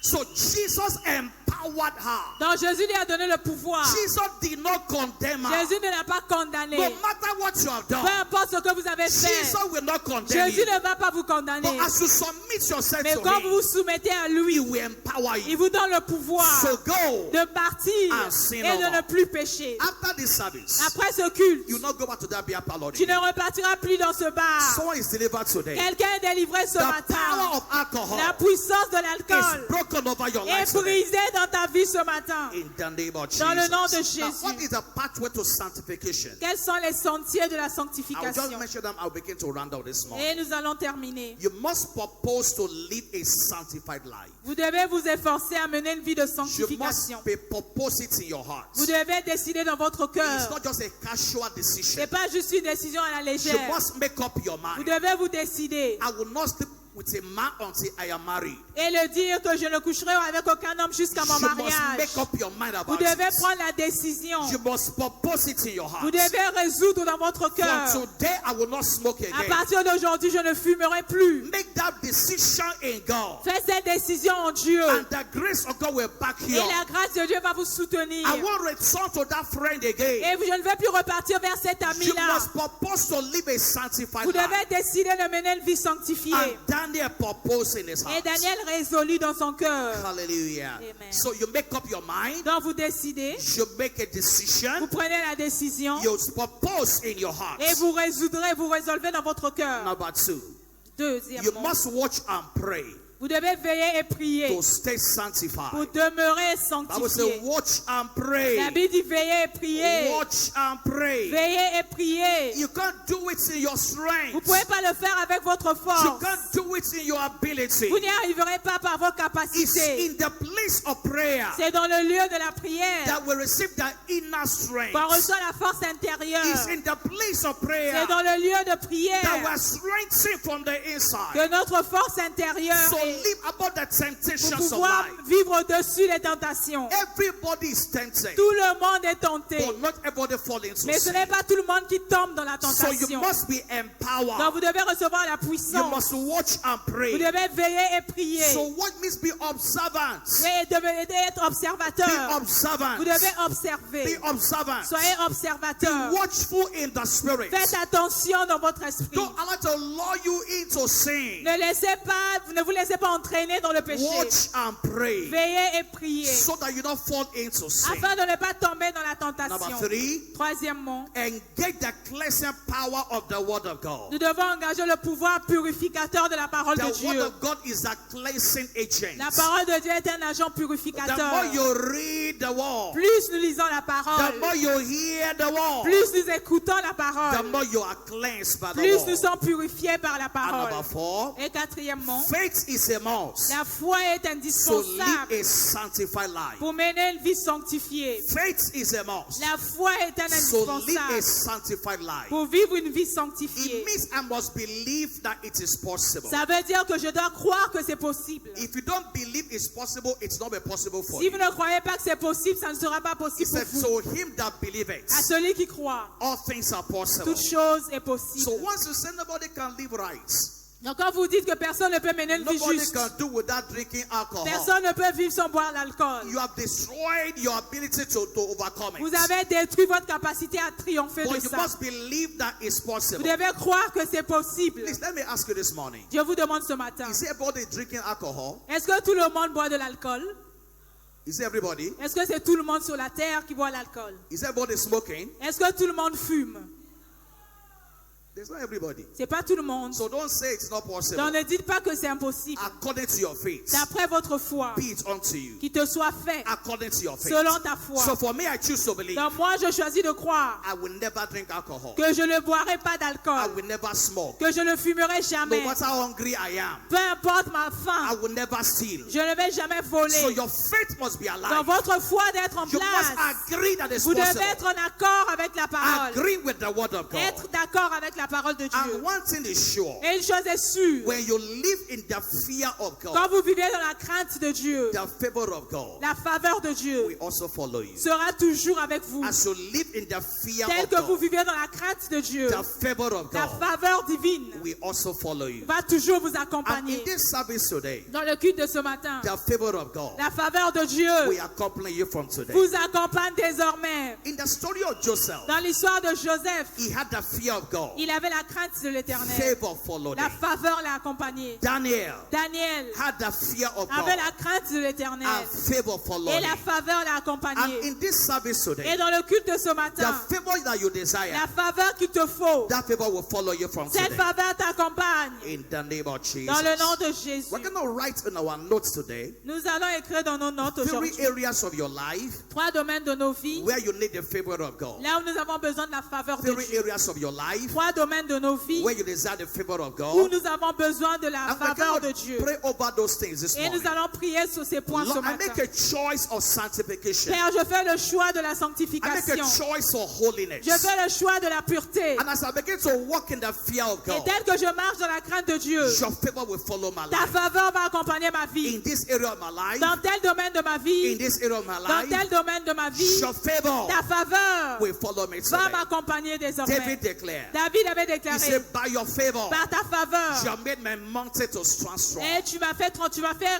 So Jesus empowered her. Donc Jésus lui a donné le pouvoir. Jesus did not condemn her. Jésus ne l'a pas condamné. No matter what you have Peu done, importe ce que vous avez fait, Jesus will not condemn Jésus you. ne va pas vous condamner. But as you submit yourself Mais to quand vous him, vous soumettez à he lui, will empower il you. vous donne le pouvoir So go. de partir and sin et no de ne more. plus pécher. After this service, Après ce culte, you will not go back to that beer parlor. tu ne repartiras plus dans ce bar. Someone is delivered today. Quelqu'un est délivré ce The matin. power of alcohol La puissance de is l'alcool broken over your est life today. brisée dans ta vie ce matin. In the name of Dans le nom de Jesus. Now, Jésus. what is the pathway to sanctification? Quels sont les sentiers de la I'll just sanctification? mention them. I'll begin to round out this morning. Et nous allons terminer. You must propose to live a sanctified life. Vous devez vous efforcer à mener une vie de You must sanctification. propose it in your heart. Vous devez décider dans votre It's cœur. not just a casual Ce decision. n'est pas juste une décision à la You légère. must make up your Vous mind. devez vous décider I will not sleep with a man until I am married. et le dire que je ne coucherai avec aucun homme jusqu'à mon You must mariage. make up your mind Vous about devez it. prendre la décision. You must propose it in your Vous heart. devez résoudre dans votre cœur. From today, I will not smoke À again. partir d'aujourd'hui, je ne fumerai plus. Make that decision in God. Faites cette décision en Dieu. And the grace of God will back you Et up. la grâce de Dieu va vous soutenir. I won't return to that friend again. Et je ne vais plus repartir vers cet You ami-là. must propose to live a sanctified Vous life. devez décider de mener une vie sanctifiée. And Daniel proposed in his Et heart. Daniel résolut dans son cœur. Hallelujah. Amen. So you make up your mind. Donc vous décidez, You make a vous decision. prenez la décision You propose in your heart. et vous résoudrez, vous résolvez dans votre cœur. Number 2. You Deuxièmement, must watch and pray vous devez veiller et prier to stay pour sanctified. demeurer Bible says, sanctifié. watch and La pray. Bible dit veiller et prier. Watch and pray. Veiller et prier. You can't do it in your Vous strength. ne pouvez pas le faire avec votre You force. can't do it in your ability. Vous n'y arriverez pas par vos It's capacités. in the place of prayer C'est dans le lieu de la prière that we receive the inner strength. qu'on reçoit la force intérieure. It's in the place of prayer C'est dans le lieu de that prière we're strengthened from the inside. que notre force intérieure So est live above the pour temptations of pouvoir life. vivre au-dessus des tentations. Everybody is tempted, Tout le monde est tenté, but not everybody fall into mais ce sin. n'est pas tout le monde qui tombe dans la So you tentation. must be Donc empowered. vous devez recevoir la You puissance. must watch and Vous pray. devez veiller et prier. So what means be observant? Et devez être Be observateur. observant. Vous devez Be observer. observant. Soyez Be observateur. watchful in the spirit. Faites attention dans votre esprit. Don't allow it to lure you into sin. Ne vous laissez pas entraîner dans le péché. Watch and pray Veillez et priez so that you don't fall into sin. afin de ne pas tomber dans la Number tentation. 3, Troisièmement, engage the cleansing power of the word of God. nous devons engager le pouvoir purificateur de la parole de The word Dieu. of God is a cleansing agent. La parole de Dieu est un agent The purificateur. more you read the word, Plus nous lisons la the parole, more you hear the word, plus nous écoutons la the parole, more you are cleansed by the plus nous word. sommes purifiés par la And parole. number 4, Et quatrièmement, faith is is a must La foi est to live indispensable a sanctified life. pour mener une vie sanctifiée. Faith is a must La foi est un to live a indispensable sanctified life. pour vivre une vie It sanctifiée. means I must believe that it is possible. Ça veut dire que je dois croire que c'est possible. If you don't believe it's possible, it's not be possible for Si you. vous ne croyez pas que c'est possible, ça ne sera pas He possible said, pour vous. so him that believeth, À celui qui croit, all things are possible. toute chose est possible. So once you say nobody can live right, Donc quand vous dites que personne ne peut mener une vie nobody juste, can do without drinking alcohol, personne ne peut vivre sans boire l'alcool. you have destroyed your ability to overcome Vous it. avez détruit votre capacité à triompher de But you ça. must believe that it's Vous possible. devez croire que c'est possible. Please, let me ask you this morning. Je vous demande ce matin, Is everybody drinking alcohol? est-ce que tout le monde boit de l'alcool? Is everybody? Est-ce que c'est tout le monde sur la terre qui boit l'alcool? Is everybody smoking? Est-ce que tout le monde fume? There's not everybody. C'est pas tout le monde. So don't say it's not possible. Donc ne dites pas que c'est impossible. According to your faith, D'après votre foi, be it unto you. qu'il te soit fait According to your faith. selon ta foi. So for me, I choose to believe. Donc moi, je choisis de croire I will never drink alcohol. que je ne boirai pas I d'alcool, will never smoke. que je ne fumerai No jamais. matter how hungry I am, Peu importe ma I faim, will never steal. je ne vais jamais So voler. your faith must be Donc alive. votre foi doit être en You must place. agree that it's Vous devez possible. être en accord avec la parole. Agree with the word of God. Être d'accord avec la parole de Dieu. And one thing is sure. Et une chose est sûre, When you live in the fear of quand God, vous vivez dans la crainte de Dieu, the favor of God la faveur de Dieu will also follow you. sera toujours avec vous. As you live in the fear Tel of que vous God, vivez dans la crainte de Dieu, the favor of la God faveur divine will also follow you. va toujours vous And in accompagner. this service today, Dans le culte de ce matin, the favor of God la faveur de Dieu will accompany you from today. vous accompagne désormais. In the story of Joseph, Dans l'histoire de Joseph, he had the fear of God. il avait la crainte de l'Éternel. Favor followed La him. faveur l'a accompagné. Daniel Daniel had the fear of avait God, la crainte de l'Éternel. and favor followed Et la him. faveur l'a And accompagné. in this service Et today, dans le culte de ce the matin, favor that you desire, la faveur qu'il te faut, that favor will follow you from cette today. faveur t'accompagne. In the name of Jesus. Dans le nom de Jésus. We're going to write in our notes today Nous allons écrire dans nos notes 3 aujourd'hui areas of your life 3 domaines de nos vies, where you need the favor of God. là où nous avons besoin de la faveur de 3 Dieu. areas of your life 3 domaines de nos vies where you desire the favor of où God. nous avons besoin de la And we're faveur de going Dieu. to pray over those things this Et nous morning. allons prier sur ces points ce Lord, I matin. make a choice of sanctification. Père, je fais le choix de la I make a sanctification. choice of holiness. Je fais le choix de la pureté. And as I begin to walk in the fear of Et God, tel que je marche dans la crainte de Dieu, your favor will follow my ta life. faveur va accompagner ma vie. In this area of my life, Dans tel domaine de ma in vie, this area of my dans tel life, domaine de ma vie, your favor ta faveur will follow me va today. m'accompagner désormais. David declared, David avait he déclaré, said, by your favor, par ta you faveur, have made my mountain to stand strong. et tu m'as fait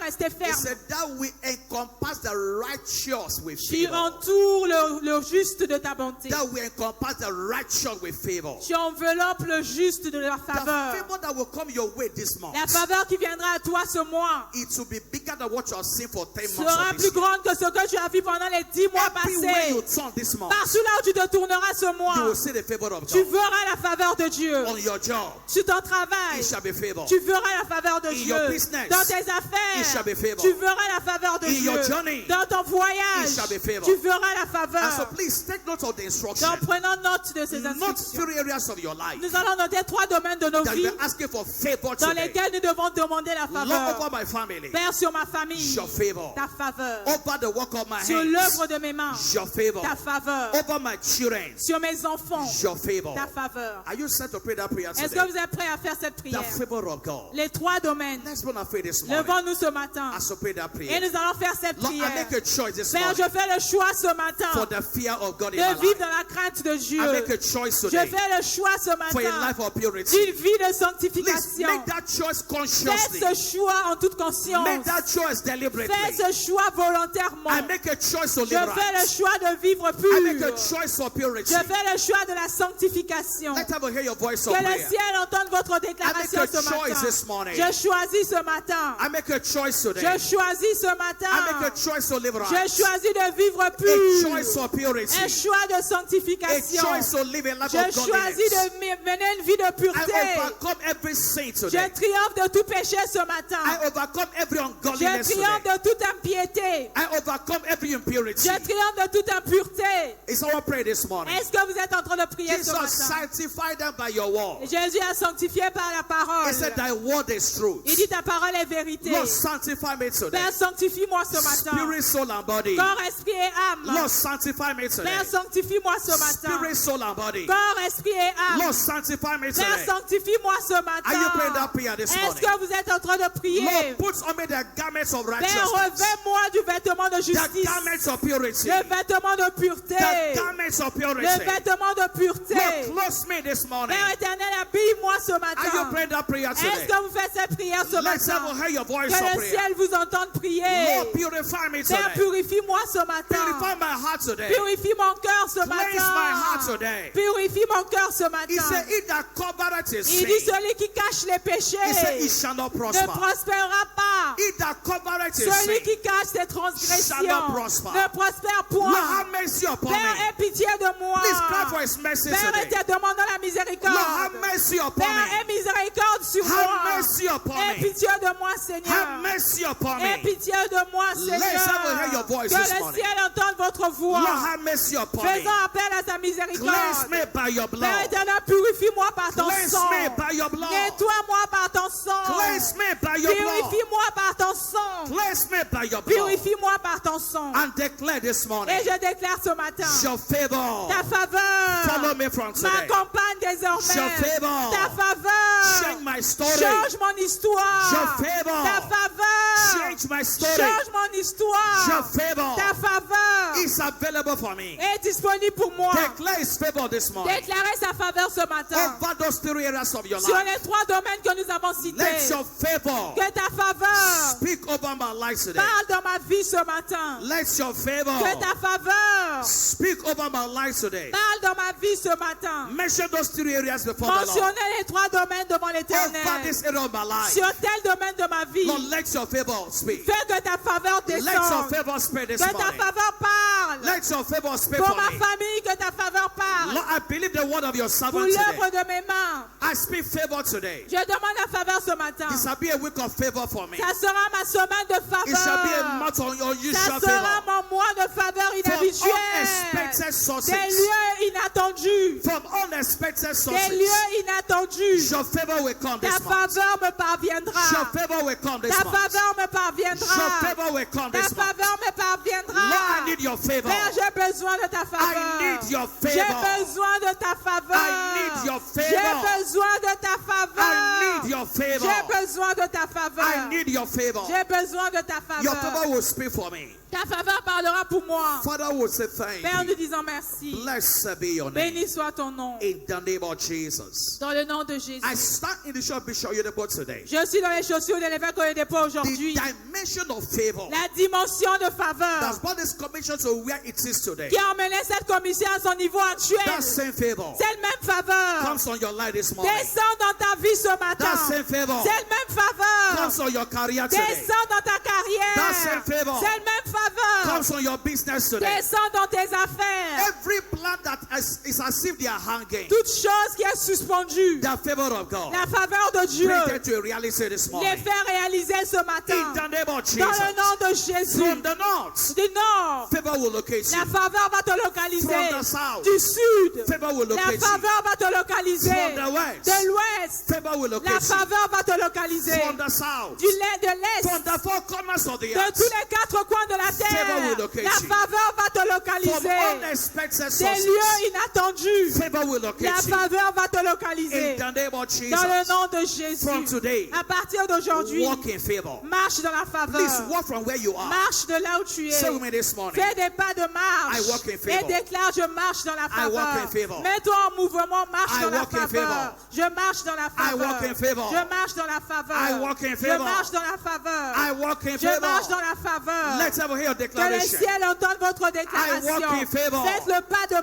rester He ferme. said, that we encompass the righteous with Tu favor. entoures le juste de ta bonté. That we encompass the righteous with favor. Tu enveloppes le juste de la The faveur. favor that will come your way this month, La faveur qui viendra à toi ce mois it will be bigger than what you have seen for 10 months sera of plus this year. grande que ce que tu as vu pendant les 10 mois Everywhere you passés. turn this month, Partout là où tu te tourneras ce you mois, will see the favor of tu God. verras la faveur de Dieu. On your job, Sur ton it travail, shall be favor. tu verras la faveur de In Dieu. your business, Dans tes it shall be affaires, favor. tu verras la faveur de In Dieu. your journey, Dans ton voyage, it shall be favor. tu verras la And so faveur. please take note of the instruction. Donc prenons note de ces Not instructions. 3 areas of your life Nous allons noter 3 domaines de nos that vies you're asking for favor dans today. lesquels nous devons demander la Lord, faveur. over my family, Père, sur ma famille, your favor. ta faveur. Over the work of my Sur hands, l'œuvre de mes mains, your favor. ta faveur. Over my children, Sur mes enfants, your favor. ta faveur. Are you set to pray that prayer Est-ce que today? vous êtes prêts à faire cette The prière? favor of God. Les 3 domaines. Let's go and pray this morning. Levons-nous ce matin As we pray that et prayer. nous allons faire cette Lord, I prière. make a choice this Père, je morning fais le choix ce for matin the fear of God in de my vivre life. dans la crainte de Dieu. I make a choice Je today fais le choix ce for a matin life of purity. d'une vie de Please sanctification. make that choice consciously. Fais ce choix en toute conscience. Make that choice deliberately. Fais ce choix volontairement. I make a choice to Je live fais le right. choix de vivre I make a pur. choice for purity. Je fais le choix de la sanctification. Let's have a hear your voice of Que le prayer. ciel entende votre déclaration I make a ce choice this matin. morning. Je choisis ce matin. I make a choice today. Je choisis ce I make a matin. choice to live Je right. choisis de vivre A pur. choice for purity. Un choix de A sanctification. choice to live a life Je of choisis godliness. de mener une vie de I pureté. overcome every sin Je today. triomphe de tout péché ce matin. I overcome every Je ungodliness triomphe today. de toute impiété. I overcome every impurity. Je triomphe de toute impureté. It's our prayer this morning. Est-ce que vous êtes en train de prier ce Jesus matin? sanctify them sanctified by your word. Jésus est sanctifié par la parole. He said, thy word is truth. Il dit ta parole est vérité. Lord, sanctify me today. Père, sanctifie-moi ce matin. Spirit, soul, and body. Corps, esprit et âme. Lord, sanctify me today. Père, sanctifie-moi ce matin. Spirit, soul, and body. Corps, esprit et âme. Lord, sanctify me Père, today. sanctifie-moi ce Are matin. you praying that prayer this Est-ce morning? que vous êtes en train de prier? Lord, put on me the garments of Père, righteousness. revêt-moi du vêtement de The justice. garments of purity. Le vêtement de pureté. The garments of Le purity. vêtement de pureté. Lord, close me this morning. Père éternel, habille-moi ce Are you matin. praying that prayer Est-ce today? que vous faites cette prière ce Let's matin? have hear your voice Que of le prayer. ciel vous entende prier. Lord, purify me Père, today. purifie-moi ce Purify matin. my heart today. Purifie mon cœur ce Cleanse my heart matin. today. Purifie mon cœur ce He matin. said, he that covereth his Il dit sin, celui qui cache les he said, he péchés shall not ne prosper. prospérera pas. He that covereth his Celui sin qui cache ses shall transgressions not prosper. ne prospère Lord, point. have mercy upon Père, me. aie pitié de moi. Please cry for his mercy Père, today. et te demandons la Lord, miséricorde. have mercy upon Père, me. aie miséricorde sur Have moi. mercy upon Aie me. pitié de moi, Seigneur. Have mercy upon Aie me. pitié de moi, Let's have a hear your Seigneur. voice Que this le morning. ciel entende votre voix. Lord, have mercy upon me. Faisons appel à sa Cleanse miséricorde. me by your Père blood. éternel, purifie-moi par ton Cleanse sang. me by your blood. Nettoie-moi par ton sang. Cleanse me by your blood. Purifie-moi par ton sang. Cleanse me by your blood. Purifie-moi par ton sang. And declare this morning, Et je déclare ce matin, your favor. ta faveur Follow me from today. m'accompagne désormais. Your favor. Ta faveur Change my story. change mon histoire. Your favor. Ta faveur Change my story. change mon histoire. Your favor Ta faveur is available for me. est disponible pour moi. Declare his favor this morning. Déclarez sa faveur ce matin. Over those three areas of your Sur life. les 3 domaines que nous avons cités, Let your favor que ta faveur speak over my life today. parle dans ma vie ce matin. Let your favor Que ta faveur speak over my life today. parle dans ma vie ce matin. Mention those three areas before the Lord. Mentionnez les 3 domaines devant Over l'Éternel. this area of my life. Sur tel domaine de ma vie, Lord, let your favor speak. fais que ta faveur Let your descende. favor speak this Que ta morning. faveur parle. Let your favor speak Pour for ma me. famille, que ta faveur parle. Lord, I believe the word of your Pour servant today. l'œuvre de mes mains. I speak favor today. Je demande la faveur ce matin. It shall be a week of favor for me. Ça sera ma semaine de It shall be a faveur. month on your Ça usual sera favor. mon mois de faveur From inhabituelle. unexpected Des sources. lieux inattendus. From unexpected Des sources. lieux inattendus. Your favor will come Ta this month. faveur me Your parviendra. favor will come this Ta month. faveur me Your parviendra. favor will come Ta this month. faveur me parviendra. Lord, I need your favor. Père, j'ai besoin de ta faveur. I need your J'ai favor. besoin de ta faveur. I need your favor. J'ai besoin de ta faveur. I need your favor. J'ai besoin de ta I faveur. need your favor. J'ai besoin de ta Your faveur. favor will speak for me. Ta faveur parlera pour moi. Father will say thank Père, you. nous disons merci. Blessed be your name. Béni soit ton nom. In the name of Jesus. Dans le nom de Jésus. I stand in the shop Bishop Yedebo today. Je suis dans les chaussures de l'évêque Oyedepo The aujourd'hui. dimension of favor. La dimension de faveur That's what this commission to where it is today. qui a emmené cette commission à son niveau actuel. That same favor Cette même faveur comes on your life this morning. descend dans ta vie ce matin. That same favor Cette même faveur comes on your career today. descend dans ta carrière. That same favor Cette même faveur comes on your business today. descend dans tes affaires. Every plan that is as if they are hanging, Toute chose qui est suspendue. the favor of God, La faveur de Dieu. bring it to a reality this Les morning. fait réaliser ce In matin. the name of Dans le Jesus. nom de Jésus. From the north, Du nord, favor will locate la you. faveur va te localiser. From the south, Du sud, favor will la locate you. faveur va te localiser. From the west, De l'ouest, favor will la locate you. faveur va te localiser. From the south, De l'est, from the four corners of the de tous earth, les 4 coins de la Favor will terre, locate la you. favor va te from localiser. unexpected Des sources, lieux inattendus, favor will la locate you. faveur va te In localiser. the name of Dans le Jesus, nom de Jésus. from today, À partir d'aujourd'hui, walk in favor. marche dans la Please faveur. walk from where you are. Marche de là où tu es. Say with me this morning. Fais des pas de marche. I walk in Et favor. déclare, je marche dans la I walk in faveur. favor. Mets-toi en mouvement, marche I dans la walk in faveur. favor. Je marche dans la I walk faveur. in favor. Je marche dans la faveur. I walk in Je favor. marche dans la faveur. I walk in Je marche dans favor. la faveur. Let's have a hear Que le declaration ciel entende votre walk déclaration. in favor. Faites le pas de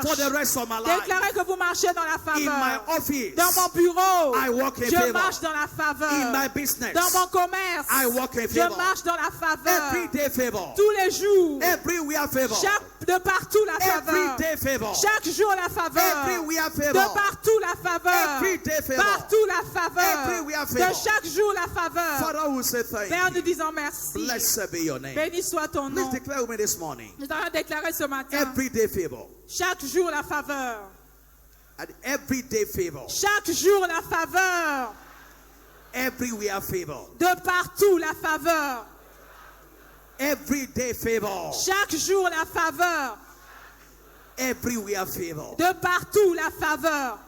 for the marche. rest of my life. Déclarez que vous marchez dans la In my faveur. office, Dans mon bureau, I walk in je favor. marche dans la faveur. In my business, Dans mon commerce, I walk in je favor. marche dans la faveur. Everyday favor. Tous les jours, Everywhere favor. de partout la faveur. Everyday favor. Chaque jour la faveur. Everywhere De favor. partout la faveur. Everyday favor. Partout la faveur. Everywhere De favor. chaque jour la faveur. Father will say Père, thank nous you. disons merci. Blessed be your name. Béni soit ton Please nom. declare with me this morning. Nous allons déclarer ce matin. Everyday favor. Chaque jour la faveur. And everyday favor. Chaque jour, la faveur. Everywhere favor. De partout, la faveur. Everyday favor. Chaque jour, la faveur. Everywhere favor. De partout, la faveur.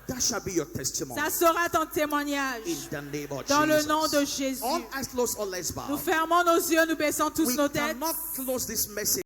That shall be your testimony. Ça sera ton témoignage. In the name of Dans le Jesus. nom de Jésus. All eyes closed, all eyes Nous bowed. fermons nos yeux, nous baissons tous We nos têtes. cannot close this message